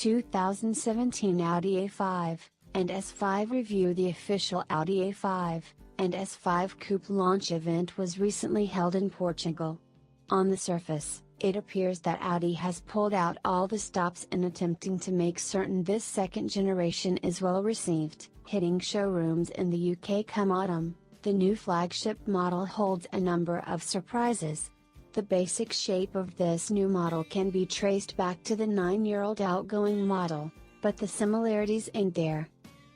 2017 Audi A5 and S5 review. The official Audi A5 and S5 coupe launch event was recently held in Portugal. On the surface, it appears that Audi has pulled out all the stops in attempting to make certain this second generation is well received, hitting showrooms in the UK come autumn. The new flagship model holds a number of surprises. The basic shape of this new model can be traced back to the 9-year-old outgoing model, but the similarities ain't there.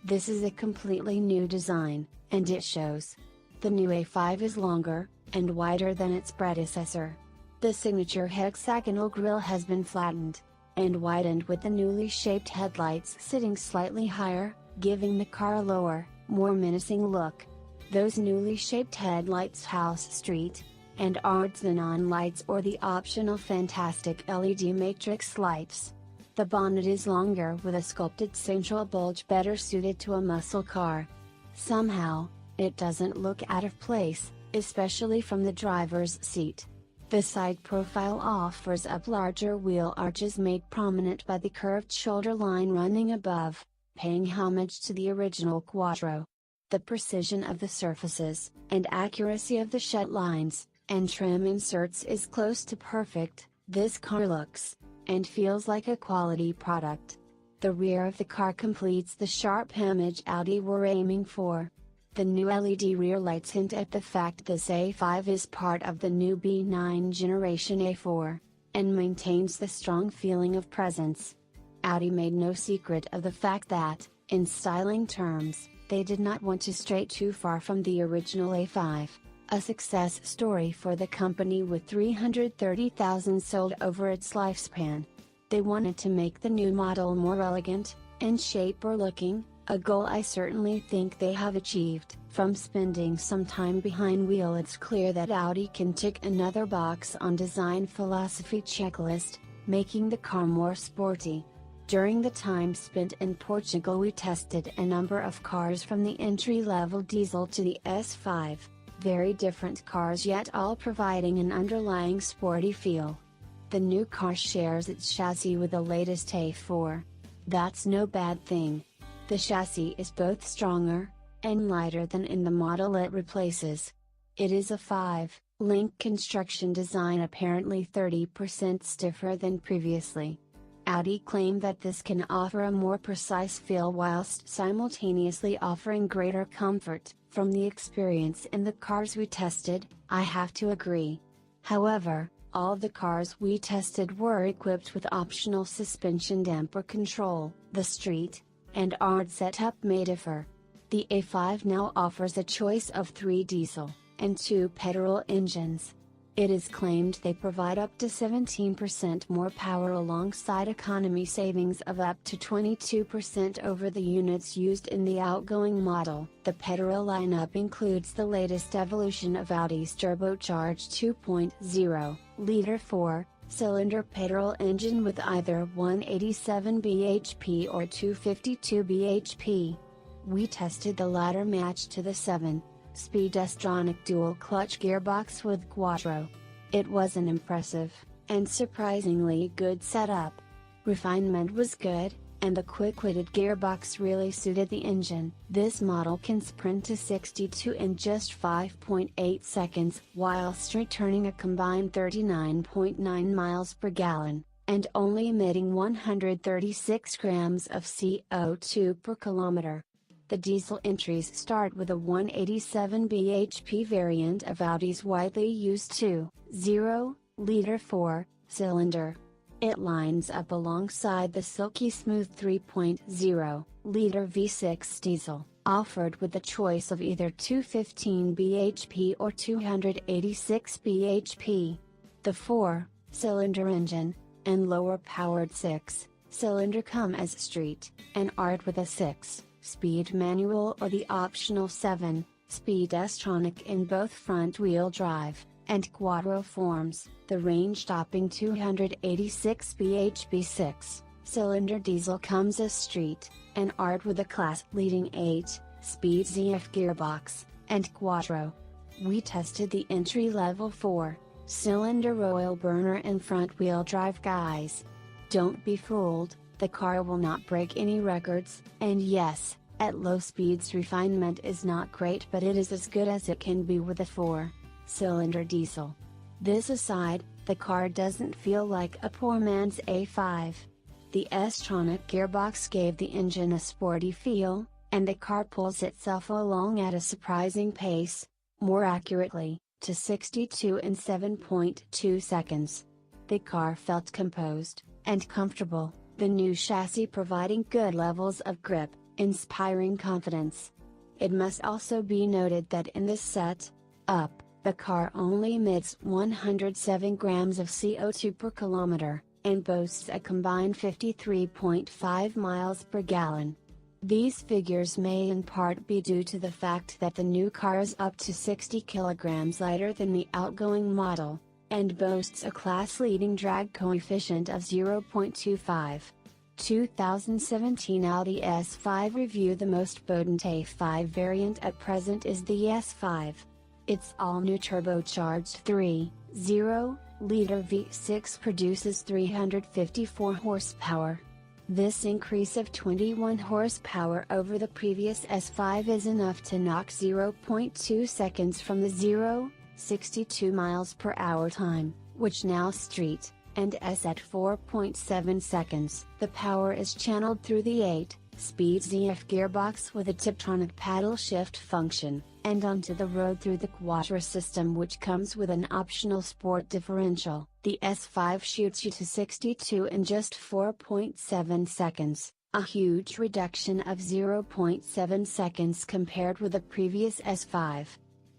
This is a completely new design, and it shows. The new A5 is longer and wider than its predecessor. The signature hexagonal grille has been flattened and widened, with the newly shaped headlights sitting slightly higher, giving the car a lower, more menacing look. Those newly shaped headlights house street and xenon lights or the optional fantastic LED matrix lights. The bonnet is longer with a sculpted central bulge better suited to a muscle car. Somehow, it doesn't look out of place, especially from the driver's seat. The side profile offers up larger wheel arches made prominent by the curved shoulder line running above, paying homage to the original Quattro. The precision of the surfaces and accuracy of the shed lines and trim inserts is close to perfect. This car looks and feels like a quality product. The rear of the car completes the sharp image Audi were aiming for. The new LED rear lights hint at the fact this A5 is part of the new B9 generation A4, and maintains the strong feeling of presence. Audi made no secret of the fact that, in styling terms, they did not want to stray too far from the original A5. A success story for the company with 330,000 sold over its lifespan. They wanted to make the new model more elegant, in shape or looking, a goal I certainly think they have achieved. From spending some time behind wheel, it's clear that Audi can tick another box on design philosophy checklist, making the car more sporty. During the time spent in Portugal, we tested a number of cars from the entry-level diesel to the S5. Very different cars, yet all providing an underlying sporty feel. The new car shares its chassis with the latest A4. That's no bad thing. The chassis is both stronger and lighter than in the model it replaces. It is a 5-link construction design, apparently 30% stiffer than previously. Audi claimed that this can offer a more precise feel whilst simultaneously offering greater comfort. From the experience in the cars we tested, I have to agree. However, all the cars we tested were equipped with optional suspension damper control. The street and ARD setup may differ. The A5 now offers a choice of 3 diesel and 2 petrol engines. It is claimed they provide up to 17% more power alongside economy savings of up to 22% over the units used in the outgoing model. The petrol lineup includes the latest evolution of Audi's turbocharged 2.0-liter 4-cylinder petrol engine with either 187 bhp or 252 bhp. We tested the latter matched to the 7-speed S-tronic dual-clutch gearbox with Quattro. It was an impressive and surprisingly good setup. Refinement was good, and the quick-witted gearbox really suited the engine. This model can sprint to 62 in just 5.8 seconds, whilst returning a combined 39.9 miles per gallon, and only emitting 136 grams of CO2 per kilometer. The diesel entries start with a 187 bhp variant of Audi's widely used 2.0-liter 4-cylinder. It lines up alongside the silky smooth 3.0-liter V6 diesel, offered with the choice of either 215 bhp or 286 bhp. The 4-cylinder engine and lower-powered 6-cylinder come as street and ARD with a 6-speed manual or the optional 7-speed S-tronic in both front-wheel drive and Quattro forms. The range-topping 286 bhp 6-cylinder diesel comes as street and ARD with a class-leading 8-speed ZF gearbox and Quattro. We tested the entry-level 4-cylinder oil burner and front-wheel drive guys. Don't be fooled, The car will not break any records, and yes, at low speeds refinement is not great, but it is as good as it can be with a 4-cylinder diesel. This aside, the car doesn't feel like a poor man's A5. The S-tronic gearbox gave the engine a sporty feel, and the car pulls itself along at a surprising pace, more accurately, to 62 in 7.2 seconds. The car felt composed and comfortable, the new chassis providing good levels of grip, inspiring confidence. It must also be noted that in this set-up, the car only emits 107 grams of CO2 per kilometer, and boasts a combined 53.5 miles per gallon. These figures may in part be due to the fact that the new car is up to 60 kilograms lighter than the outgoing model, and boasts a class-leading drag coefficient of 0.25. 2017 Audi S5 review. The most potent A5 variant at present is the S5. Its all-new turbocharged 3.0-liter V6 produces 354 horsepower. This increase of 21 horsepower over the previous S5 is enough to knock 0.2 seconds from the 0-62 miles per hour time, which now street and S at 4.7 seconds. The power is channeled through the 8-speed ZF gearbox with a Tiptronic paddle shift function, and onto the road through the Quattro system, which comes with an optional sport differential. The S5 shoots you to 62 in just 4.7 seconds, a huge reduction of 0.7 seconds compared with the previous S5.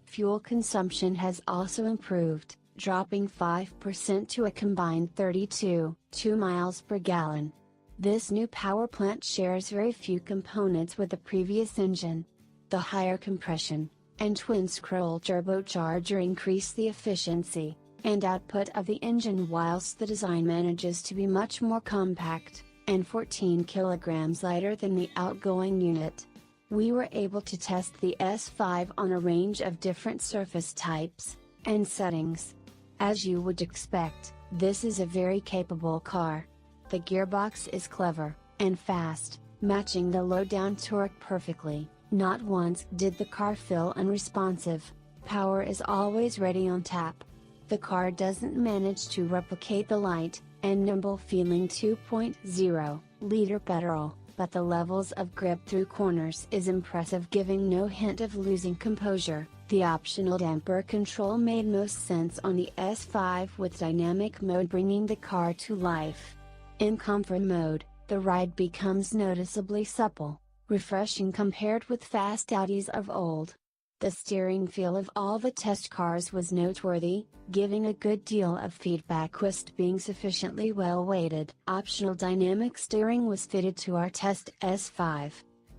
Fuel consumption has also improved, dropping 5% to a combined 32.2 miles per gallon. This new power plant shares very few components with the previous engine. The higher compression and twin-scroll turbocharger increase the efficiency and output of the engine, whilst the design manages to be much more compact, and 14 kilograms lighter than the outgoing unit. We were able to test the S5 on a range of different surface types and settings. As you would expect, this is a very capable car. The gearbox is clever and fast, matching the low-down torque perfectly. Not once did the car feel unresponsive. Power is always ready on tap. The car doesn't manage to replicate the light and nimble feeling 2.0-liter petrol, but the levels of grip through corners is impressive, giving no hint of losing composure. The optional damper control made most sense on the S5, with dynamic mode bringing the car to life. In comfort mode, the ride becomes noticeably supple, refreshing compared with fast Audis of old. The steering feel of all the test cars was noteworthy, giving a good deal of feedback whilst being sufficiently well weighted. Optional dynamic steering was fitted to our test S5.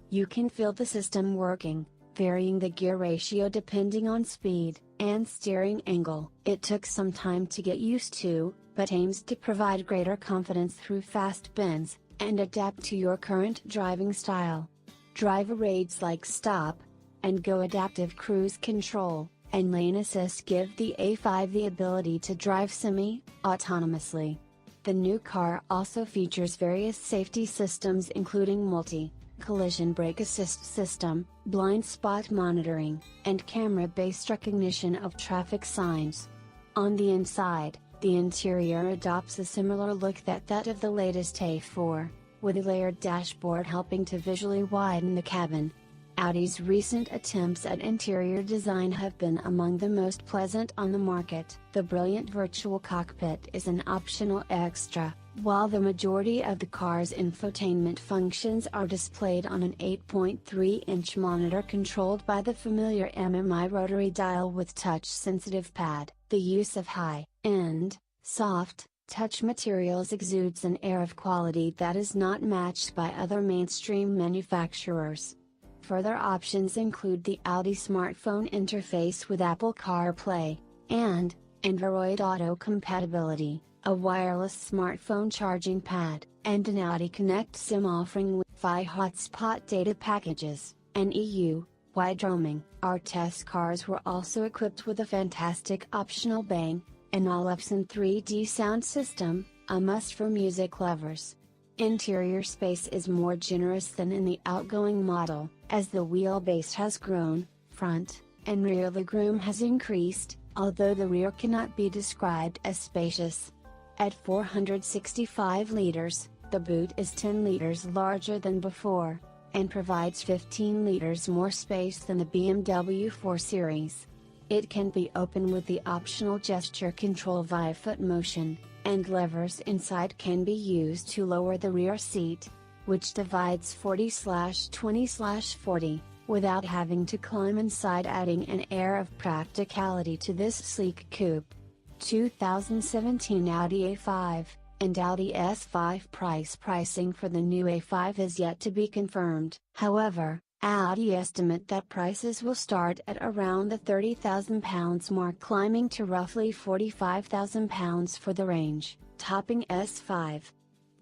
You can feel the system working, varying the gear ratio depending on speed and steering angle. It took some time to get used to, but aims to provide greater confidence through fast bends, and adapt to your current driving style. Driver aids like stop and go adaptive cruise control and lane assist give the A5 the ability to drive semi-autonomously. The new car also features various safety systems including multi-collision brake assist system, blind spot monitoring, and camera-based recognition of traffic signs. On the inside, the interior adopts a similar look that of the latest A4, with a layered dashboard helping to visually widen the cabin. Audi's recent attempts at interior design have been among the most pleasant on the market. The brilliant virtual cockpit is an optional extra, while the majority of the car's infotainment functions are displayed on an 8.3-inch monitor controlled by the familiar MMI rotary dial with touch-sensitive pad. The use of high-end, soft, touch materials exudes an air of quality that is not matched by other mainstream manufacturers. Further options include the Audi smartphone interface with Apple CarPlay, and Android Auto compatibility, a wireless smartphone charging pad, and an Audi Connect SIM offering Wi-Fi hotspot data packages, and EU-wide roaming. Our test cars were also equipped with a fantastic optional Bang & Olufsen 3D sound system, a must for music lovers. Interior space is more generous than in the outgoing model, as the wheelbase has grown, front and rear legroom has increased, although the rear cannot be described as spacious. At 465 liters, the boot is 10 liters larger than before, and provides 15 liters more space than the BMW 4 Series. It can be opened with the optional gesture control via foot motion, and levers inside can be used to lower the rear seat, which divides 40/20/40, without having to climb inside, adding an air of practicality to this sleek coupe. 2017 Audi A5 and Audi S5 pricing for the new A5 is yet to be confirmed. However, Audi estimate that prices will start at around the £30,000 mark, climbing to roughly £45,000 for the range, topping S5.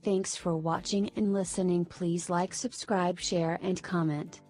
Thanks for watching and listening. Please like, subscribe, share and comment.